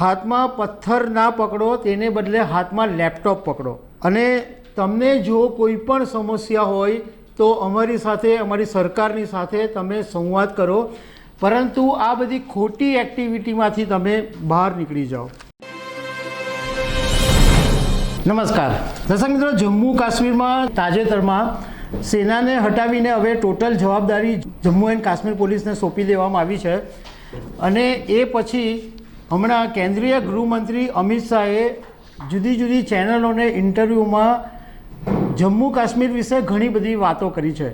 હાથમાં પથ્થર ના પકડો, તેને બદલે હાથમાં લેપટોપ પકડો. અને તમને જો કોઈ પણ સમસ્યા હોય તો અમારી સાથે, અમારી સરકારની સાથે તમે સંવાદ કરો, પરંતુ આ બધી ખોટી એક્ટિવિટીમાંથી તમે બહાર નીકળી જાઓ. નમસ્કાર દર્શક મિત્રો, જમ્મુ કાશ્મીરમાં તાજેતરમાં સેનાને હટાવીને હવે ટોટલ જવાબદારી જમ્મુ એન્ડ કાશ્મીર પોલીસને સોંપી દેવામાં આવી છે. અને એ પછી હમણાં કેન્દ્રીય ગૃહમંત્રી અમિત શાહે જુદી જુદી ચેનલોને ઇન્ટરવ્યૂમાં જમ્મુ કાશ્મીર વિશે ઘણી બધી વાતો કરી છે.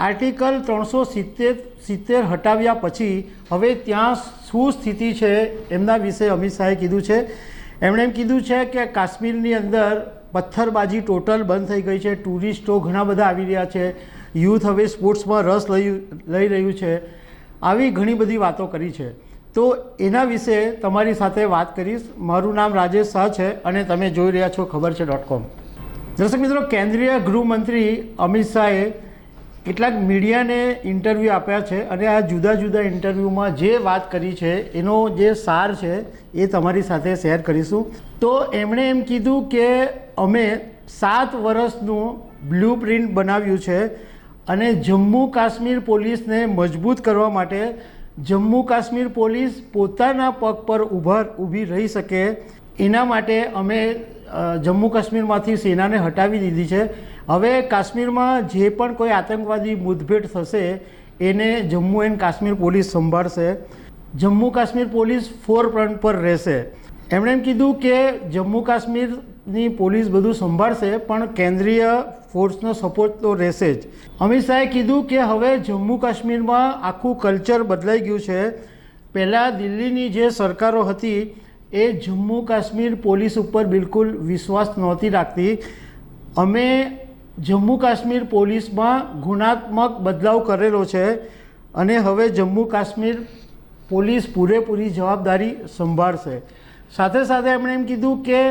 આર્ટિકલ 370 હટાવ્યા પછી હવે ત્યાં શું સ્થિતિ છે એમના વિશે અમિત શાહે કીધું છે. એમણે એમ કીધું છે કે કાશ્મીરની અંદર પથ્થરબાજી ટોટલ બંધ થઈ ગઈ છે, ટુરિસ્ટો ઘણા બધા આવી રહ્યા છે, યુથ હવે સ્પોર્ટ્સમાં રસ લઈ રહ્યું છે, આવી ઘણી બધી વાતો કરી છે. તો એના વિશે તમારી સાથે વાત કરીશ. મારું નામ રાજેશ શાહ છે અને તમે જોઈ રહ્યા છો ખબરછે.com. દર્શક મિત્રો, કેન્દ્રીય ગૃહમંત્રી અમિત શાહે કેટલાક મીડિયાને ઇન્ટરવ્યૂ આપ્યા છે અને આ જુદા જુદા ઇન્ટરવ્યૂમાં જે વાત કરી છે એનો જે સાર છે એ તમારી સાથે શેર કરીશું. તો એમણે એમ કીધું કે અમે 7 વર્ષનું બ્લુ પ્રિન્ટ બનાવ્યું છે અને જમ્મુ કાશ્મીર પોલીસને મજબૂત કરવા માટે જમ્મુ કાશ્મીર પોલીસ પોતાના પગ પર ઊભી રહી શકે એના માટે અમે જમ્મુ કાશ્મીરમાંથી સેનાને હટાવી દીધી છે. હવે કાશ્મીરમાં જે પણ કોઈ આતંકવાદી મુઠભેડ થશે એને જમ્મુ એન્ડ કાશ્મીર પોલીસ સંભાળશે. જમ્મુ કાશ્મીર પોલીસ ફોરફ્રન્ટ પર રહેશે. એમણે એમ કીધું કે જમ્મુ કાશ્મીરની પોલીસ બધું સંભાળશે પણ કેન્દ્રીય ફોર્સનો સપોર્ટ તો રહેશે જ. અમિત શાહે કીધું કે હવે જમ્મુ કાશ્મીરમાં આખું કલ્ચર બદલાઈ ગયું છે. પહેલાં દિલ્હીની જે સરકારો હતી એ જમ્મુ કાશ્મીર પોલીસ ઉપર બિલકુલ વિશ્વાસ નહોતી રાખતી. અમે જમ્મુ કાશ્મીર પોલીસમાં ગુણાત્મક બદલાવ કરેલો છે અને હવે જમ્મુ કાશ્મીર પોલીસ પૂરેપૂરી જવાબદારી સંભાળશે. સાથે સાથે એમણે એમ કીધું કે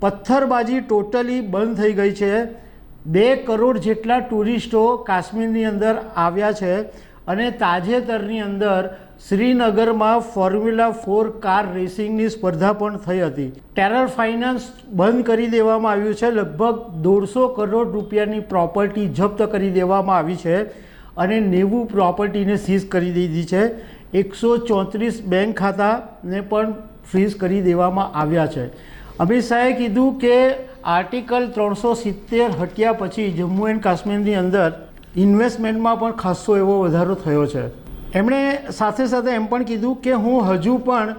પથ્થરબાજી ટોટલી બંધ થઈ ગઈ છે. 2 કરોડ જેટલા ટુરિસ્ટો કાશ્મીરની અંદર આવ્યા છે અને તાજેતરની અંદર શ્રીનગરમાં ફોર્મ્યુલા 4 કાર રેસિંગની સ્પર્ધા પણ થઈ હતી. ટેરર ફાઇનાન્સ બંધ કરી દેવામાં આવ્યું છે. લગભગ 150 કરોડ રૂપિયાની પ્રોપર્ટી જપ્ત કરી દેવામાં આવી છે અને 90 પ્રોપર્ટીને સીઝ કરી દીધી છે. 134 બેંક ખાતાને પણ ફ્રીઝ કરી દેવામાં આવ્યા છે. અમિત શાહે કીધું કે આર્ટિકલ 370 હટ્યા પછી જમ્મુ એન્ડ કાશ્મીરની અંદર ઇન્વેસ્ટમેન્ટમાં પણ ખાસો એવો વધારો થયો છે. એમણે સાથે સાથે એમ પણ કીધું કે હું હજુ પણ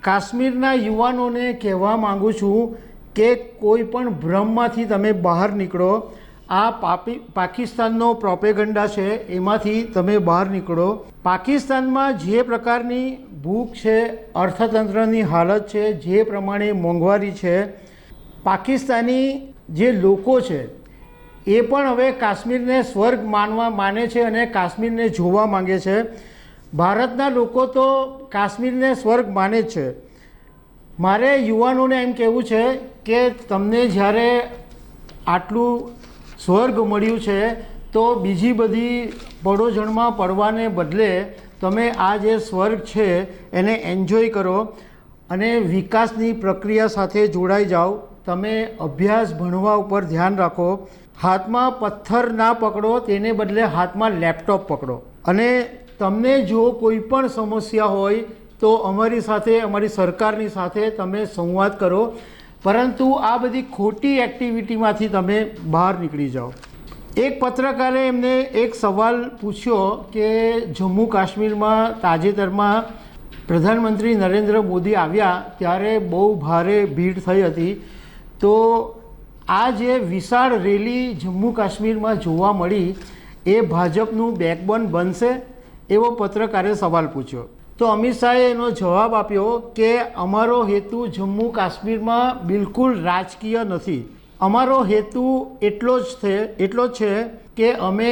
કાશ્મીરના યુવાનોને કહેવા માગું છું કે કોઈ પણ ભ્રમમાંથી તમે બહાર નીકળો. આ પાકિસ્તાનનો પ્રોપેગન્ડા છે એમાંથી તમે બહાર નીકળો. પાકિસ્તાનમાં જે પ્રકારની ભૂખ છે, અર્થતંત્રની હાલત છે, જે પ્રમાણે મોંઘવારી છે, પાકિસ્તાની જે લોકો છે એ પણ હવે કાશ્મીરને સ્વર્ગ માને છે અને કાશ્મીરને જોવા માંગે છે. ભારતના લોકો તો કાશ્મીરને સ્વર્ગ માને જ છે. મારે યુવાનોને એમ કહેવું છે કે તમને જ્યારે આટલું સ્વર્ગ મળ્યું છે તો બીજી બધી પડોજણમાં પડવાને બદલે તમે આ જે સ્વર્ગ છે એને એન્જોય કરો અને વિકાસની પ્રક્રિયા સાથે જોડાઈ જાઓ. તમે અભ્યાસ ભણવા ઉપર ધ્યાન રાખો. હાથમાં પથ્થર ના પકડો, તેને બદલે હાથમાં લેપટોપ પકડો. અને તમને જો કોઈ પણ સમસ્યા હોય તો અમારી સાથે, અમારી સરકારની સાથે તમે સંવાદ કરો, પરંતુ આ બધી ખોટી એક્ટિવિટીમાંથી તમે બહાર નીકળી જાઓ. એક પત્રકારે એમને એક સવાલ પૂછ્યો કે જમ્મુ કાશ્મીરમાં તાજેતરમાં પ્રધાનમંત્રી નરેન્દ્ર મોદી આવ્યા ત્યારે બહુ ભારે ભીડ થઈ હતી, તો આ જે વિશાળ રેલી જમ્મુ કાશ્મીરમાં જોવા મળી એ ભાજપનું બેકબોન બનશે એવો પત્રકારે સવાલ પૂછ્યો. તો અમિત શાહે એનો જવાબ આપ્યો કે અમારો હેતુ જમ્મુ કાશ્મીરમાં બિલકુલ રાજકીય નથી. અમારો હેતુ એટલો જ છે કે અમે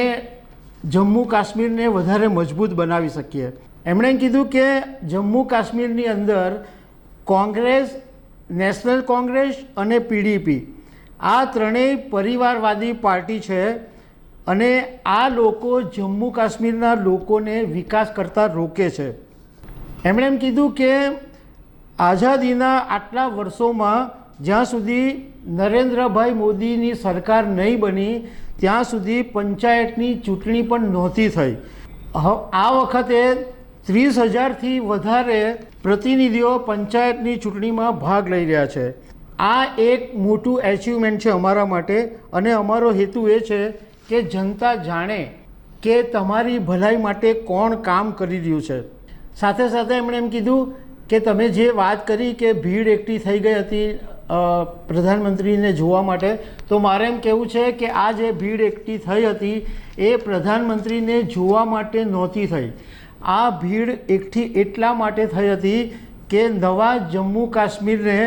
જમ્મુ કાશ્મીરને વધારે મજબૂત બનાવી શકીએ. એમણે કીધું કે જમ્મુ કાશ્મીરની અંદર કોંગ્રેસ, નેશનલ કોંગ્રેસ અને પીડીપી આ ત્રણેય પરિવારવાદી પાર્ટી છે અને આ લોકો જમ્મુ કાશ્મીરના લોકોને વિકાસ કરતાં રોકે છે. એમણે એમ કીધું કે આઝાદીના આટલા વર્ષોમાં જ્યાં સુધી નરેન્દ્રભાઈ મોદીની સરકાર નહીં બની ત્યાં સુધી પંચાયતની ચૂંટણી પણ નહોતી થઈ. આ વખતે 30,000થી વધારે પ્રતિનિધિઓ પંચાયતની ચૂંટણીમાં ભાગ લઈ રહ્યા છે. આ એક મોટું એચિવમેન્ટ છે અમારા માટે અને અમારો હેતુ એ છે કે જનતા જાણે કે તમારી ભલાઈ માટે કોણ કામ કરી રહ્યું છે. સાથે સાથે એમણે એમ કીધું કે તમે જે વાત કરી કે ભીડ એકઠી થઈ ગઈ હતી પ્રધાનમંત્રીને જોવા માટે, તો મારે એમ કહેવું છે કે આ જે ભીડ એકઠી થઈ હતી એ પ્રધાનમંત્રીને જોવા માટે નહોતી થઈ. આ ભીડ એકઠી એટલા માટે થઈ હતી કે નવા જમ્મુ કાશ્મીરને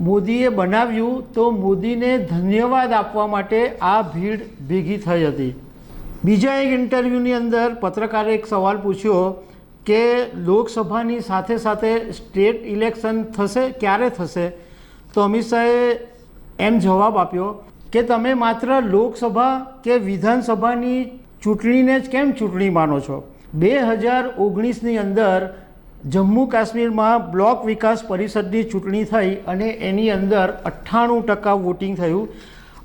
મોદીએ બનાવ્યું તો મોદીને ધન્યવાદ આપવા માટે આ ભીડ ભેગી થઈ હતી. બીજા એક ઇન્ટરવ્યૂની અંદર પત્રકારે એક સવાલ પૂછ્યો કે લોકસભાની સાથે સાથે સ્ટેટ ઇલેક્શન થશે, ક્યારે થશે? તો અમિત શાહે એમ જવાબ આપ્યો કે તમે માત્ર લોકસભા કે વિધાનસભાની ચૂંટણીને જ કેમ ચૂંટણી માનો છો? 2019ની અંદર જમ્મુ કાશ્મીરમાં બ્લોક વિકાસ પરિષદની ચૂંટણી થઈ અને એની અંદર 98% વોટિંગ થયું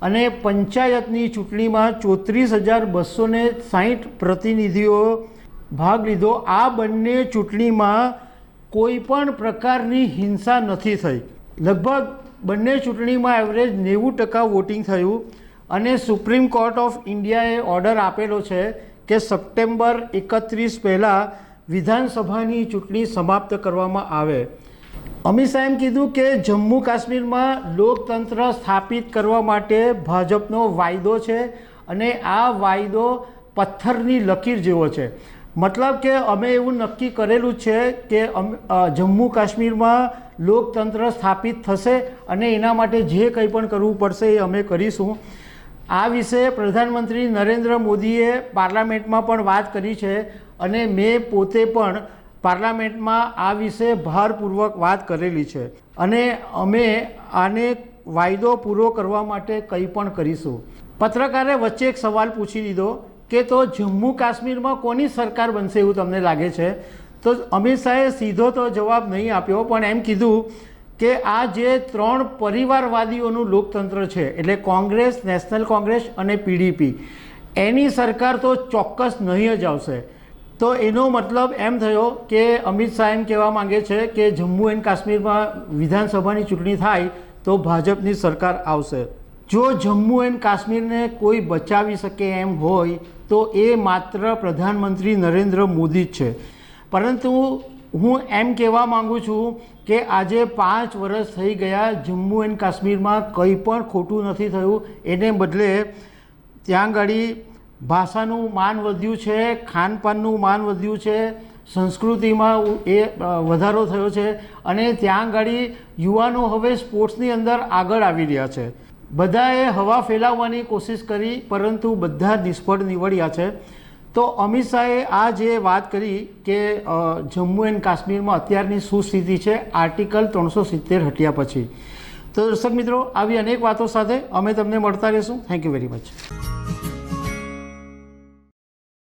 અને પંચાયતની ચૂંટણીમાં 34,260 પ્રતિનિધિઓ ભાગ લીધો. આ બંને ચૂંટણીમાં કોઈ પણ પ્રકારની હિંસા નથી થઈ. લગભગ બંને ચૂંટણીમાં એવરેજ 90% વોટિંગ થયું અને સુપ્રીમ કોર્ટ ઓફ ઇન્ડિયાએ ઓર્ડર આપેલો છે કે સપ્ટેમ્બર 31 પહેલાં વિધાનસભાની ચૂંટણી સમાપ્ત કરવામાં આવે. અમિત શાહે એમ કીધું કે જમ્મુ કાશ્મીરમાં લોકતંત્ર સ્થાપિત કરવા માટે ભાજપનો વાયદો છે અને આ વાયદો પથ્થરની લકીર જેવો છે. મતલબ કે અમે એવું નક્કી કરેલું છે કે જમ્મુ કાશ્મીરમાં લોકતંત્ર સ્થાપિત થશે અને એના માટે જે કંઈ પણ કરવું પડશે એ અમે કરીશું. આ વિશે પ્રધાનમંત્રી નરેન્દ્ર મોદીએ પાર્લામેન્ટમાં પણ વાત કરી છે અને મેં પોતે પણ પાર્લામેન્ટમાં આ વિશે ભારપૂર્વક વાત કરેલી છે અને અમે આને વાયદો પૂરો કરવા માટે કંઈ પણ કરીશું. પત્રકારે વચ્ચે એક સવાલ પૂછી દીધો કે તો જમ્મુ કાશ્મીરમાં કોની સરકાર બનશે એવું તમને લાગે છે? તો અમિત શાહે સીધો તો જવાબ નહીં આપ્યો પણ એમ કીધું કે આ જે 3 પરિવારવાદીઓનું લોકતંત્ર છે એટલે કોંગ્રેસ, નેશનલ કોંગ્રેસ અને પીડીપી, એની સરકાર તો ચોક્કસ નહીં જ આવશે. તો એનો મતલબ એમ થયો કે અમિત શાહ એમ કહેવા માંગે છે કે જમ્મુ એન્ડ કાશ્મીરમાં વિધાનસભાની ચૂંટણી થાય તો ભાજપની સરકાર આવશે. જો જમ્મુ એન્ડ કાશ્મીરને કોઈ બચાવી શકે એમ હોય તો એ માત્ર પ્રધાનમંત્રી નરેન્દ્ર મોદી જ છે. પરંતુ હું એમ કહેવા માગું છું કે આજે 5 વર્ષ થઈ ગયા, જમ્મુ એન્ડ કાશ્મીરમાં કંઈ પણ ખોટું નથી થયું. એને બદલે ત્યાં આગળ ભાષાનું માન વધ્યું છે, ખાનપાનનું માન વધ્યું છે, સંસ્કૃતિમાં એ વધારો થયો છે અને ત્યાં આગળ યુવાનો હવે સ્પોર્ટ્સની અંદર આગળ આવી રહ્યા છે. બધાએ હવા ફેલાવવાની કોશિશ કરી પરંતુ બધા નિષ્ફળ નીવડ્યા છે. તો અમિત શાહે આ જે વાત કરી કે જમ્મુ એન્ડ કાશ્મીરમાં અત્યારની શું સ્થિતિ છે આર્ટિકલ 370 હટ્યા પછી. તો દર્શક મિત્રો, આવી અનેક વાતો સાથે અમે તમને મળતા રહીશું. Thank you very much.